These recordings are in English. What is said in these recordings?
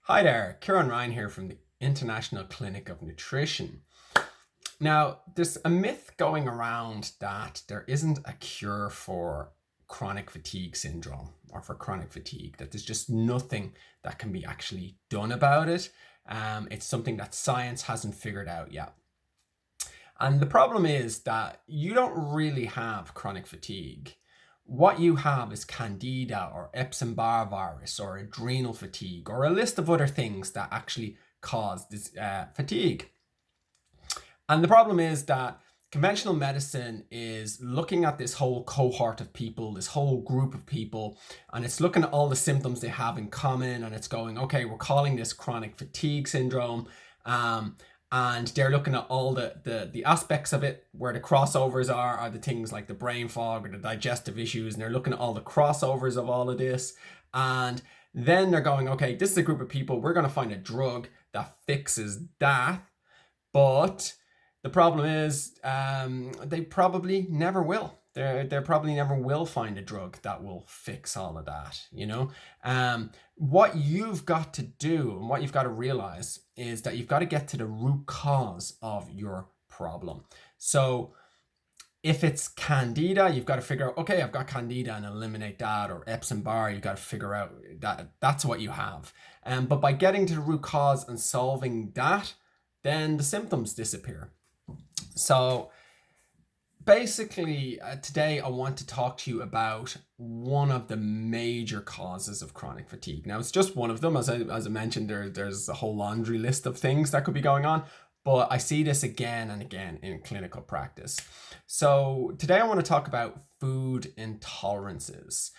Hi there, Kieran Ryan here from the International Clinic of Nutrition. Now, there's a myth going around that there isn't a cure for chronic fatigue syndrome or for chronic fatigue, that there's just nothing that can be actually done about it. It's something that science hasn't figured out yet. And the problem is that you don't really have chronic fatigue. What you have is candida or Epstein-Barr virus or adrenal fatigue or a list of other things that actually cause this fatigue. And the problem is that conventional medicine is looking at this whole cohort of people, this whole group of people, and it's looking at all the symptoms they have in common, and it's going, okay, we're calling this chronic fatigue syndrome. And they're looking at all the aspects of it where the crossovers are the things like the brain fog or the digestive issues, and they're looking at all the crossovers of all of this. And then they're going, okay, this is a group of people, we're going to find a drug that fixes that. But the problem is they probably never will. They probably never will find a drug that will fix all of that, you know? What you've got to do and what you've got to realize is that you've got to get to the root cause of your problem. So if it's candida, you've got to figure out, okay, I've got candida and eliminate that, or Epstein-Barr, you've got to figure out that that's what you have. But by getting to the root cause and solving that, then the symptoms disappear. So basically, today I want to talk to you about one of the major causes of chronic fatigue. Now, it's just one of them. As I mentioned, there's a whole laundry list of things that could be going on, but I see this again and again in clinical practice. So today I want to talk about food intolerances.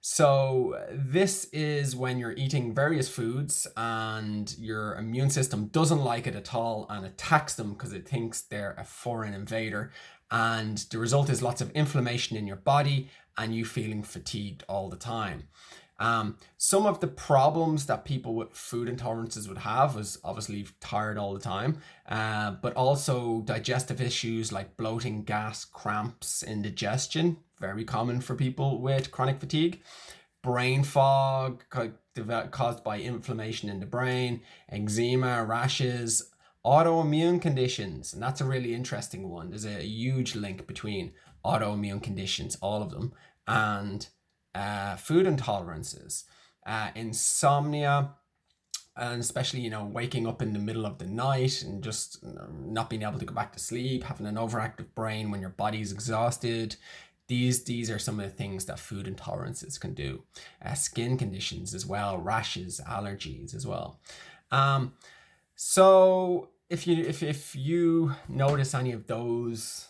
So this is when you're eating various foods and your immune system doesn't like it at all and attacks them because it thinks they're a foreign invader. And the result is lots of inflammation in your body and you feeling fatigued all the time. Some of the problems that people with food intolerances would have is obviously tired all the time, but also digestive issues like bloating, gas, cramps, indigestion, very common for people with chronic fatigue, brain fog caused by inflammation in the brain, eczema, rashes, autoimmune conditions, and that's a really interesting one. There's a huge link between autoimmune conditions, all of them, and food intolerances, insomnia, and especially, waking up in the middle of the night and just not being able to go back to sleep, having an overactive brain when your body's exhausted. These are some of the things that food intolerances can do. Skin conditions as well, rashes, allergies as well. So if you notice any of those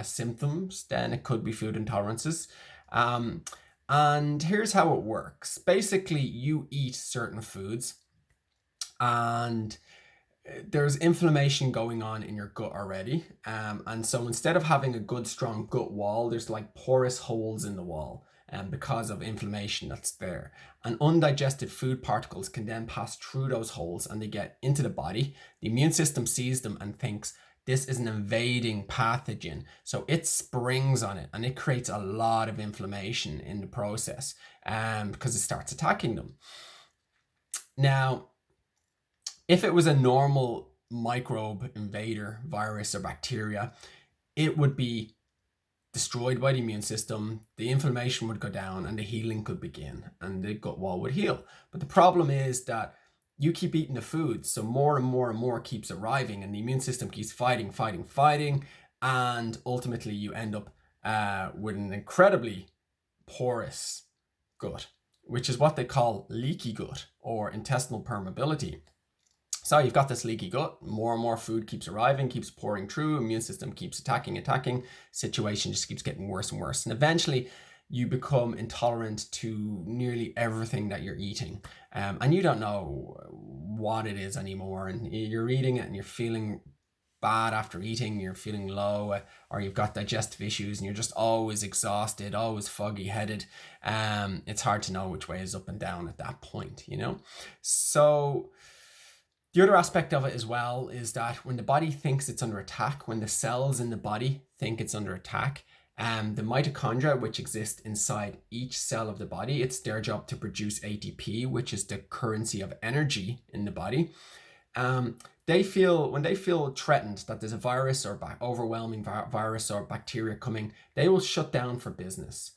symptoms, then it could be food intolerances. And here's how it works. Basically, you eat certain foods and there's inflammation going on in your gut already. And so instead of having a good, strong gut wall, there's like porous holes in the wall because of inflammation that's there. And undigested food particles can then pass through those holes and they get into the body. The immune system sees them and thinks, this is an invading pathogen. So it springs on it and it creates a lot of inflammation in the process because it starts attacking them. Now, if it was a normal microbe invader, virus or bacteria, it would be destroyed by the immune system, the inflammation would go down and the healing could begin and the gut wall would heal. But the problem is that you keep eating the food, so more and more and more keeps arriving and the immune system keeps fighting, and ultimately you end up with an incredibly porous gut, which is what they call leaky gut or intestinal permeability. So you've got this leaky gut, more and more food keeps arriving, keeps pouring through, immune system keeps attacking, situation just keeps getting worse and worse. And eventually you become intolerant to nearly everything that you're eating. And you don't know what it is anymore. And you're eating it and you're feeling bad after eating, you're feeling low, or you've got digestive issues and you're just always exhausted, always foggy headed. It's hard to know which way is up and down at that point, So the other aspect of it as well is that when the body thinks it's under attack, when the cells in the body think it's under attack, The mitochondria, which exist inside each cell of the body, it's their job to produce ATP, which is the currency of energy in the body. When they feel threatened that there's a virus or overwhelming virus or bacteria coming, they will shut down for business.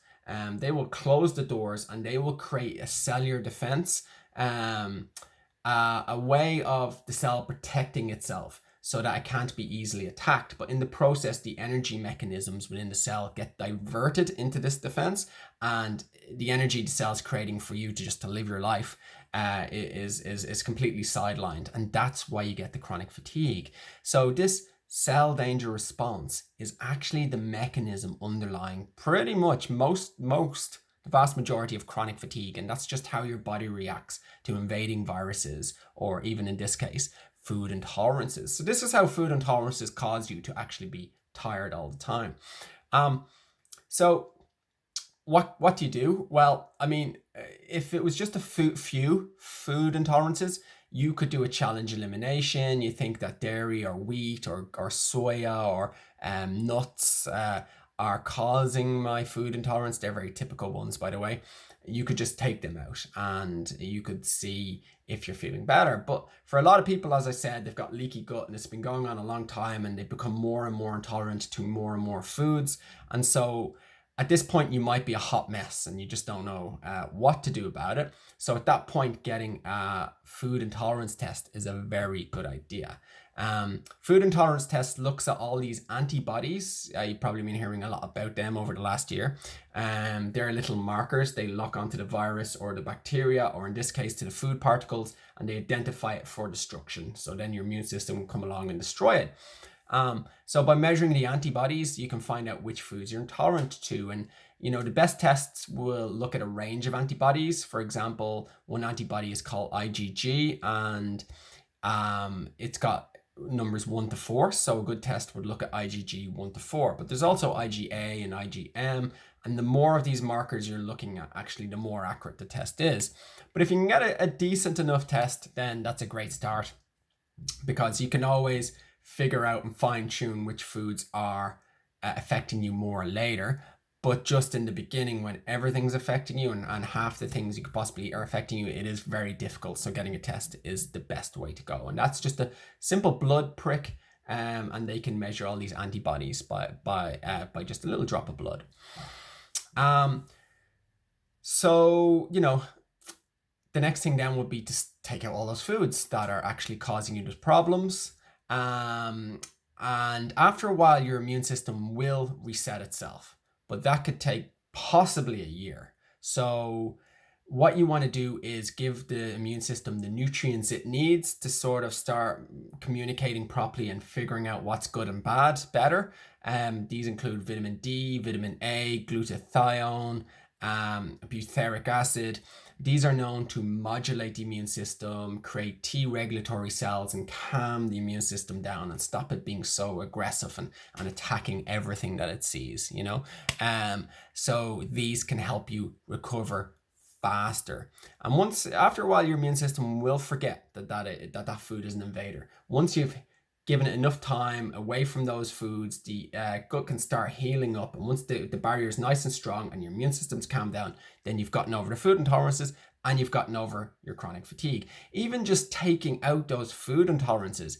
They will close the doors and they will create a cellular defense, a way of the cell protecting itself so that it can't be easily attacked. But in the process, the energy mechanisms within the cell get diverted into this defense, and the energy the cell's creating for you to live your life is completely sidelined, and that's why you get the chronic fatigue. So this cell danger response is actually the mechanism underlying pretty much the vast majority of chronic fatigue, and that's just how your body reacts to invading viruses, or even in this case, food intolerances. So this is how food intolerances cause you to actually be tired all the time. So what do you do? Well, I mean, if it was just a few food intolerances, you could do a challenge elimination. You think that dairy or wheat or soya or nuts are causing my food intolerance. They're very typical ones, by the way. You could just take them out and you could see if you're feeling better. But for a lot of people, as I said, they've got leaky gut and it's been going on a long time, and they've become more and more intolerant to more and more foods. And so at this point, you might be a hot mess and you just don't know what to do about it. So at that point, getting a food intolerance test is a very good idea. Food intolerance test looks at all these antibodies. You've probably been hearing a lot about them over the last year. They're little markers. They lock onto the virus or the bacteria, or in this case to the food particles, and they identify it for destruction. So then your immune system will come along and destroy it. So by measuring the antibodies, you can find out which foods you're intolerant to. And, the best tests will look at a range of antibodies. For example, one antibody is called IgG, and it's got numbers 1 to 4. So a good test would look at IgG 1 to 4. But there's also IgA and IgM. And the more of these markers you're looking at, actually, the more accurate the test is. But if you can get a decent enough test, then that's a great start, because you can always figure out and fine tune which foods are affecting you more later. But just in the beginning, when everything's affecting you and half the things you could possibly eat are affecting you, it is very difficult. So getting a test is the best way to go. And that's just a simple blood prick. And they can measure all these antibodies by just a little drop of blood. So, the next thing then would be to take out all those foods that are actually causing you those problems. And after a while, your immune system will reset itself, but that could take possibly a year. So what you want to do is give the immune system the nutrients it needs to sort of start communicating properly and figuring out what's good and bad better. These include vitamin D, vitamin A, glutathione, butyric acid. These are known to modulate the immune system, create T regulatory cells, and calm the immune system down and stop it being so aggressive and attacking everything that it sees, So these can help you recover faster. And after a while, your immune system will forget that food is an invader. Once you've given it enough time away from those foods, the gut can start healing up. And once the barrier is nice and strong and your immune system's calmed down, then you've gotten over the food intolerances and you've gotten over your chronic fatigue. Even just taking out those food intolerances,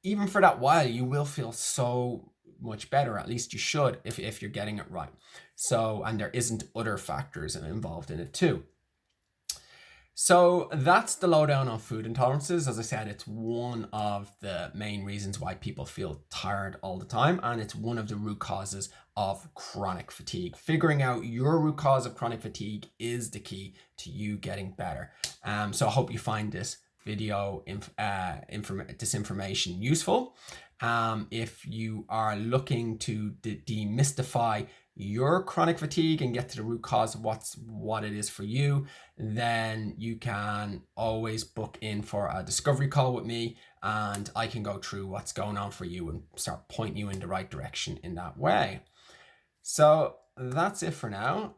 even for that while, you will feel so much better. At least you should, if you're getting it right. So, and there isn't other factors involved in it too. So that's the lowdown on food intolerances. As I said, it's one of the main reasons why people feel tired all the time, and it's one of the root causes of chronic fatigue. Figuring out your root cause of chronic fatigue is the key to you getting better. So I hope you find this video, this information useful. If you are looking to demystify your chronic fatigue and get to the root cause of what it is for you, then you can always book in for a discovery call with me, and I can go through what's going on for you and start pointing you in the right direction in that way. So that's it for now.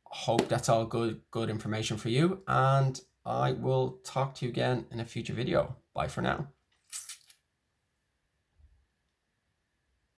Hope that's all good information for you, and I will talk to you again in a future video. Bye for now.